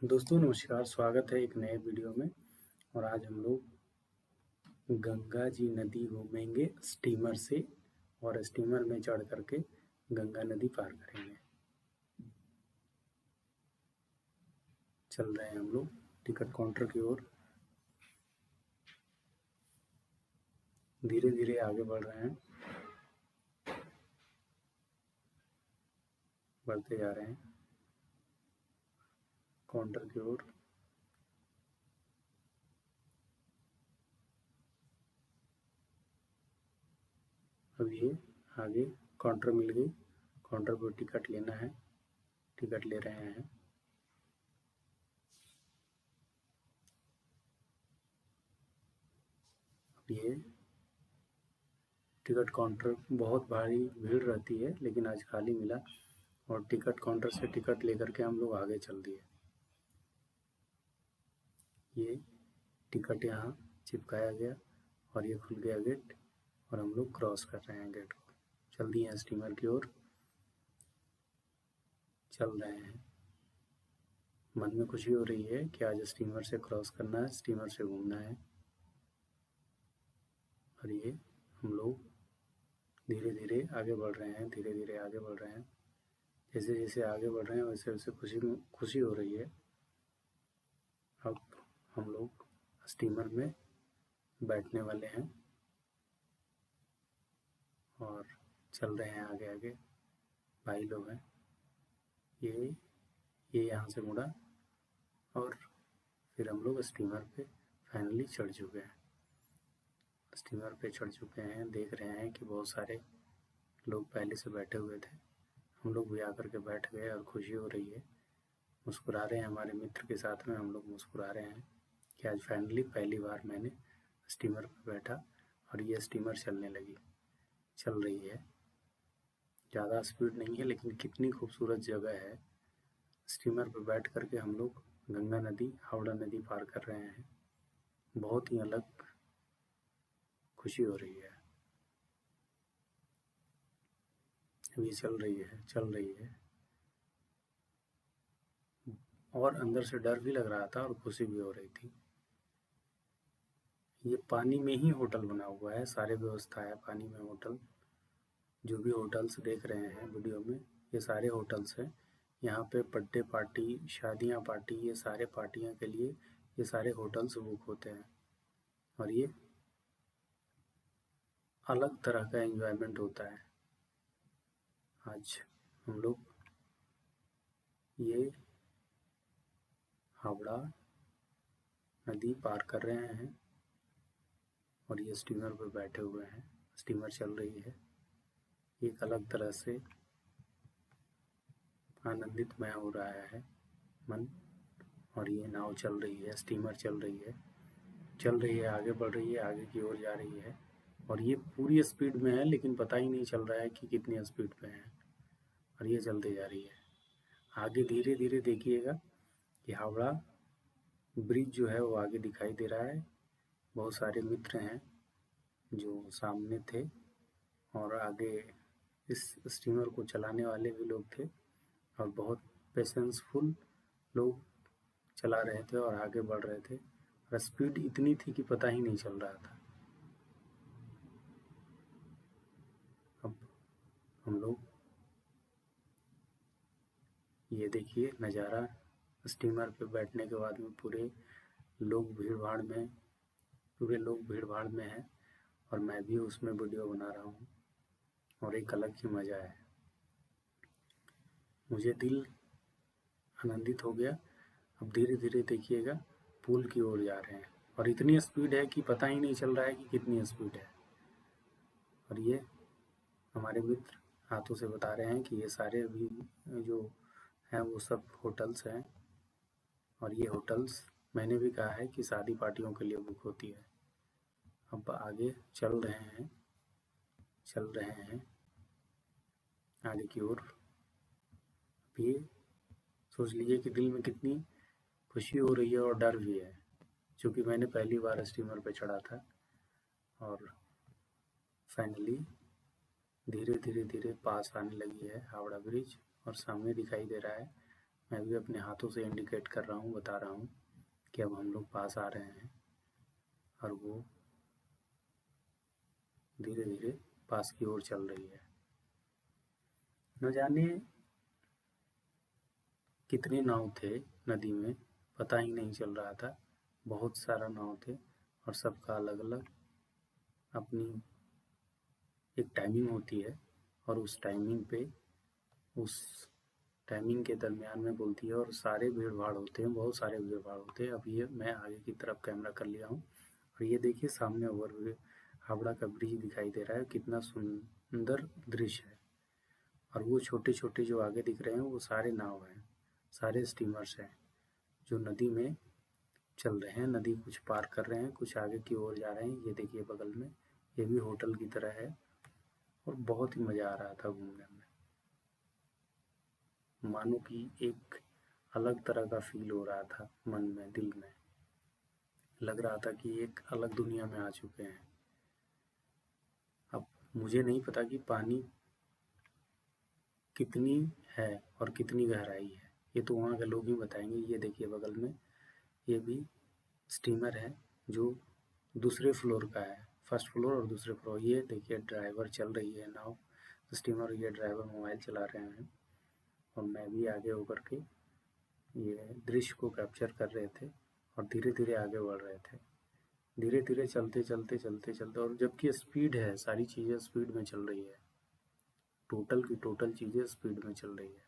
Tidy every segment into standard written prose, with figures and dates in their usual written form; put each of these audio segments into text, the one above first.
दोस्तों नमस्कार, स्वागत है एक नए वीडियो में। और आज हम लोग गंगा जी नदी घूमेंगे स्टीमर से और स्टीमर में चढ़ करके गंगा नदी पार करेंगे। चल रहे हैं हम लोग टिकट काउंटर की ओर, धीरे धीरे आगे बढ़ रहे हैं, बढ़ते जा रहे हैं काउंटर की ओर। अब ये आगे काउंटर मिल गई, काउंटर पर टिकट लेना है, टिकट ले रहे हैं। अब ये टिकट काउंटर बहुत भारी भीड़ रहती है, लेकिन आज खाली मिला और टिकट काउंटर से टिकट लेकर के हम लोग आगे चल दिए। ये टिकट यहाँ चिपकाया गया और ये खुल गया गेट और हम लोग क्रॉस कर रहे हैं गेट को। चल दिए हैं स्टीमर की ओर, चल रहे हैं। मन में खुशी हो रही है कि आज स्टीमर से क्रॉस करना है, स्टीमर से घूमना है। और ये हम लोग धीरे धीरे आगे बढ़ रहे हैं, धीरे धीरे आगे बढ़ रहे हैं। जैसे जैसे आगे बढ़ रहे हैं वैसे वैसे खुशी हो रही है। अब हम लोग स्टीमर में बैठने वाले हैं और चल रहे हैं आगे आगे। भाई लोग हैं, ये यहाँ से मुड़ा और फिर हम लोग स्टीमर पे फाइनली चढ़ चुके हैं। स्टीमर पे चढ़ चुके हैं, देख रहे हैं कि बहुत सारे लोग पहले से बैठे हुए थे। हम लोग भी आकर के बैठ गए और खुशी हो रही है। मुस्कुरा रहे हैं, हमारे मित्र के साथ में हम लोग मुस्कुरा रहे हैं कि आज फाइनली पहली बार मैंने स्टीमर पर बैठा और ये स्टीमर चलने लगी, चल रही है। ज़्यादा स्पीड नहीं है, लेकिन कितनी खूबसूरत जगह है। स्टीमर पर बैठ करके हम लोग गंगा नदी, हावड़ा नदी पार कर रहे हैं। बहुत ही अलग खुशी हो रही है। अभी चल रही है और अंदर से डर भी लग रहा था और खुशी भी हो रही थी। ये पानी में ही होटल बना हुआ है, सारे व्यवस्था है पानी में होटल। जो भी होटल्स देख रहे हैं वीडियो में, ये सारे होटल्स हैं। यहाँ पे बर्थडे पार्टी, शादियाँ पार्टी, ये सारे पार्टियों के लिए ये सारे होटल्स बुक होते हैं। और ये अलग तरह का एंजॉयमेंट होता है। आज हम लोग ये हावड़ा नदी पार कर रहे हैं और ये स्टीमर पर बैठे हुए हैं। स्टीमर चल रही है, एक अलग तरह से आनंदित मैं हो रहा है मन। और ये नाव चल रही है, स्टीमर चल रही है, आगे बढ़ रही है, आगे की ओर जा रही है। और ये पूरी स्पीड में है, लेकिन पता ही नहीं चल रहा है कि कितनी स्पीड पे है। और ये चलते जा रही है आगे। धीरे धीरे देखिएगा कि हावड़ा ब्रिज जो है वो आगे दिखाई दे रहा है। बहुत सारे मित्र हैं जो सामने थे और आगे इस स्टीमर को चलाने वाले भी लोग थे और बहुत पेशेंसफुल लोग चला रहे थे और आगे बढ़ रहे थे। और स्पीड इतनी थी कि पता ही नहीं चल रहा था। अब हम लोग ये देखिए नज़ारा, स्टीमर पे बैठने के बाद में पूरे लोग भीड़ भाड़ में हैं और मैं भी उसमें वीडियो बना रहा हूँ और एक अलग ही मज़ा है। मुझे दिल आनंदित हो गया। अब धीरे धीरे देखिएगा पुल की ओर जा रहे हैं और इतनी स्पीड है कि पता ही नहीं चल रहा है कि कितनी स्पीड है। और ये हमारे मित्र हाथों से बता रहे हैं कि ये सारे अभी जो हैं वो सब होटल्स हैं। और ये होटल्स मैंने भी कहा है कि शादी पार्टियों के लिए बुक होती है। अब आगे चल रहे हैं आगे की ओर। ये सोच लीजिए कि दिल में कितनी खुशी हो रही है और डर भी है, क्योंकि मैंने पहली बार स्टीमर पे चढ़ा था। और फाइनली धीरे धीरे धीरे पास आने लगी है हावड़ा ब्रिज और सामने दिखाई दे रहा है मैं भी अपने हाथों से इंडिकेट कर रहा हूँ, बता रहा हूँ कि अब हम लोग पास आ रहे हैं, और वो धीरे धीरे पास की ओर चल रही है। न जाने कितने नाव थे नदी में, पता ही नहीं चल रहा था। बहुत सारा नाव थे और सबका अलग अलग अपनी एक टाइमिंग होती है, और उस टाइमिंग के दरमियान में बोलती है, और सारे भीड़ भाड़ होते हैं, बहुत सारे भीड़ भाड़ होते हैं। अब ये मैं आगे की तरफ कैमरा कर लिया हूँ, और ये देखिए सामने ओवर हावड़ा का ब्रिज दिखाई दे रहा है, कितना सुंदर दृश्य है। और वो छोटे छोटे जो आगे दिख रहे हैं वो सारे नाव हैं, सारे स्टीमर्स हैं जो नदी में चल रहे हैं। नदी कुछ पार कर रहे हैं, कुछ आगे की ओर जा रहे हैं। ये देखिए बगल में ये भी होटल की तरह है, और बहुत ही मज़ा आ रहा था घूमने में। मानो कि एक अलग तरह का फील हो रहा था मन में, दिल में लग रहा था कि एक अलग दुनिया में आ चुके हैं। अब मुझे नहीं पता कि पानी कितनी है और कितनी गहराई है, ये तो वहाँ के लोग ही बताएंगे। ये देखिए बगल में ये भी स्टीमर है जो दूसरे फ्लोर का है, फर्स्ट फ्लोर और दूसरे फ्लोर। ये देखिए ड्राइवर चल रही है नाव स्टीमर, ये ड्राइवर मोबाइल चला रहे हैं, और मैं भी आगे होकर के ये दृश्य को कैप्चर कर रहे थे, और धीरे धीरे आगे बढ़ रहे थे, धीरे धीरे चलते चलते चलते चलते। और जबकि स्पीड है, सारी चीज़ें स्पीड में चल रही है, टोटल की टोटल चीज़ें स्पीड में चल रही है।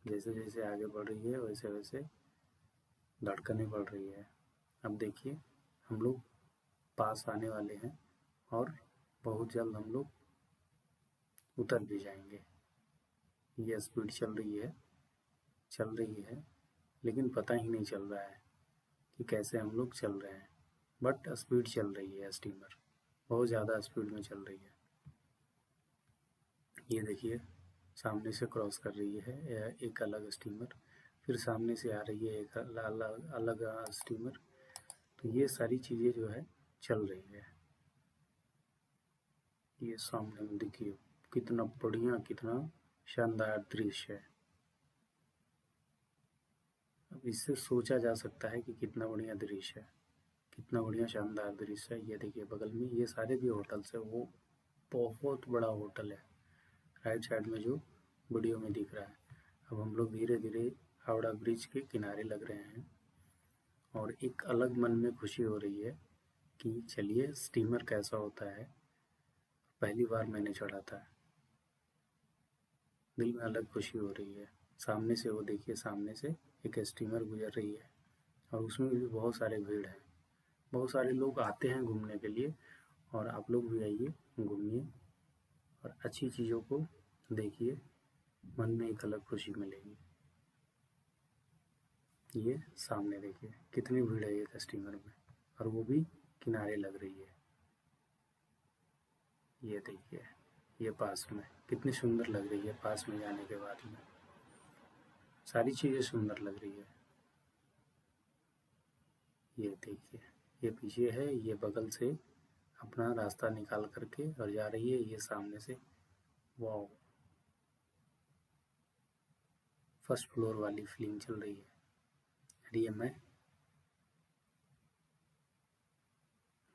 जैसे जैसे आगे बढ़ रही है वैसे वैसे धड़कनें बढ़ रही है। अब देखिए हम लोग पास आने वाले हैं, और बहुत जल्द हम लोग उतर भी जाएंगे। ये स्पीड चल रही है, लेकिन पता ही नहीं चल रहा है कि कैसे हम लोग चल रहे हैं। बट स्पीड चल रही है, स्टीमर बहुत ज़्यादा स्पीड में चल रही है। ये देखिए सामने से क्रॉस कर रही है एक अलग स्टीमर, फिर सामने से आ रही है एक अलग स्टीमर। तो ये सारी चीज़ें जो है चल रही है। ये सामने में देखिए कितना बढ़िया, कितना शानदार दृश्य है। अब इससे सोचा जा सकता है कि कितना बढ़िया दृश्य है, कितना बढ़िया शानदार दृश्य है। ये देखिए बगल में ये सारे भी होटल्स है, वो बहुत बड़ा होटल है राइट साइड में जो वीडियो में दिख रहा है। अब हम लोग धीरे धीरे हावड़ा ब्रिज के किनारे लग रहे हैं, और एक अलग मन में खुशी हो रही है कि चलिए स्टीमर कैसा होता है, पहली बार मैंने चढ़ा था। दिल में अलग खुशी हो रही है। सामने से वो देखिए, सामने से एक स्टीमर गुजर रही है, और उसमें भी बहुत सारे भीड़ है, बहुत सारे लोग आते हैं घूमने के लिए। और आप लोग भी आइए, घूमिए और अच्छी चीज़ों को देखिए, मन में एक अलग खुशी मिलेगी। ये सामने देखिए कितनी भीड़ है एक स्टीमर में, और वो भी किनारे लग रही है। ये देखिए ये पास में कितनी सुंदर लग रही है, पास में जाने के बाद में सारी चीज़ें सुंदर लग रही है। ये देखिए ये पीछे है, ये बगल से अपना रास्ता निकाल करके और जा रही है, ये सामने से। वाह, फर्स्ट फ्लोर वाली फीलिंग चल रही है। और ये मैं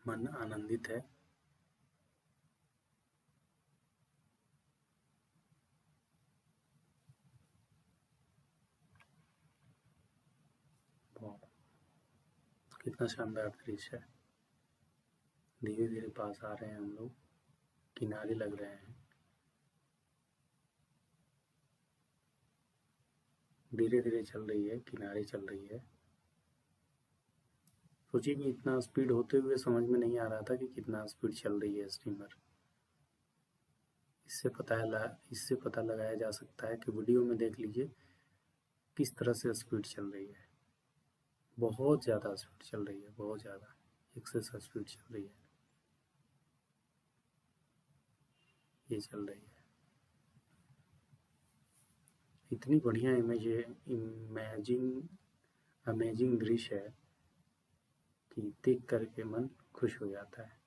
मन आनंदित है। वाह, कितना शानदार दृश्य है। धीरे धीरे पास आ रहे हैं हम लोग, किनारे लग रहे हैं, धीरे धीरे चल रही है, किनारे चल रही है। सोचिए कि इतना स्पीड होते हुए समझ में नहीं आ रहा था कि कितना स्पीड चल रही है स्टीमर। इससे पता लगाया जा सकता है कि वीडियो में देख लीजिए किस तरह से स्पीड चल रही है। बहुत ज़्यादा स्पीड चल रही है, बहुत ज़्यादा एक्सेस स्पीड चल रही है। ये चल रही है, इतनी बढ़िया अमेजिंग दृश्य है कि देख करके मन खुश हो जाता है।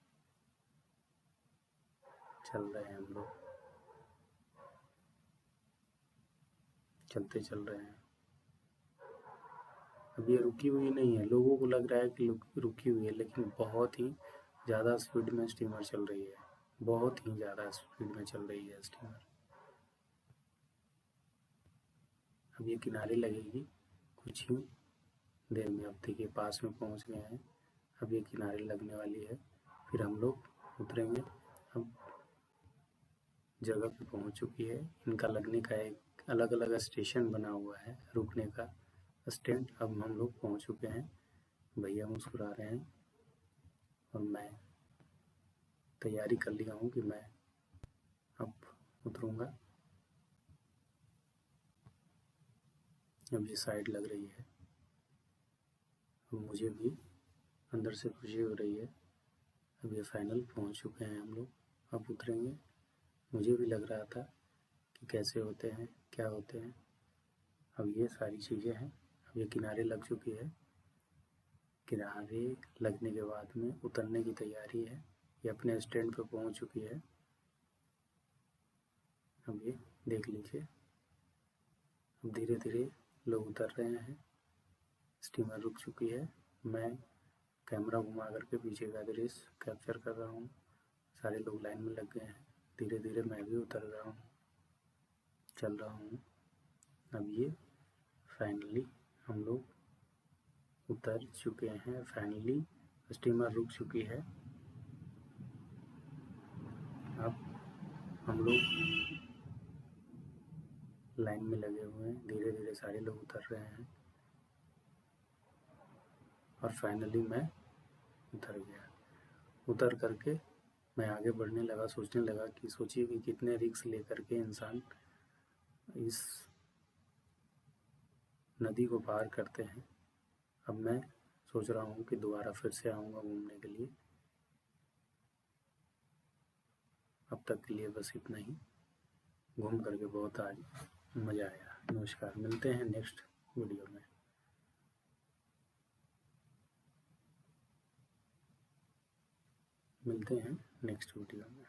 चल रहे हैं हम लोग, चलते चल रहे हैं। अब ये रुकी हुई नहीं है, लोगों को लग रहा है कि रुकी हुई है, लेकिन बहुत ही ज़्यादा स्पीड में स्टीमर चल रही है, बहुत ही ज़्यादा स्पीड में चल रही है स्टीमर। अब ये किनारे लगेगी कुछ ही देर में। अब देखिए पास में पहुंच गए हैं, अब ये किनारे लगने वाली है, फिर हम लोग उतरेंगे। अब जगह पे पहुंच चुकी है, इनका लगने का एक अलग अलग स्टेशन बना हुआ है, रुकने का स्टैंड। अब हम लोग पहुंच चुके हैं, भैया मुस्कुरा रहे हैं और मैं तैयारी कर लिया हूँ कि मैं अब उतरूँगा। अब ये साइड लग रही है, अब मुझे भी अंदर से खुशी हो रही है। अब ये फाइनल पहुँच चुके हैं हम लोग, अब उतरेंगे। मुझे भी लग रहा था कि कैसे होते हैं, क्या होते हैं। अब ये सारी चीज़ें हैं। अब ये किनारे लग चुकी है, किनारे लगने के बाद में उतरने की तैयारी है। ये अपने स्टैंड पे पहुंच चुकी है। अब ये देख लीजिए, अब धीरे धीरे लोग उतर रहे हैं, स्टीमर रुक चुकी है। मैं कैमरा घुमा करके पीछे का दृश्य कैप्चर कर रहा हूँ। सारे लोग लाइन में लग गए हैं, धीरे धीरे मैं भी उतर रहा हूँ, चल रहा हूँ। अब ये फाइनली हम लोग उतर चुके हैं, फाइनली स्टीमर रुक चुकी है। अब हम लोग लाइन में लगे हुए हैं, धीरे धीरे सारे लोग उतर रहे हैं और फाइनली मैं उतर गया। उतर करके मैं आगे बढ़ने लगा, सोचने लगा कि सोचिए कि कितने रिस्क लेकर के इंसान इस नदी को पार करते हैं। अब मैं सोच रहा हूँ कि दोबारा फिर से आऊँगा घूमने के लिए। अब तक के लिए बस इतना ही। घूम करके बहुत आज मज़ा आया। नमस्कार, मिलते हैं नेक्स्ट वीडियो में। मिलते हैं नेक्स्ट वीडियो में।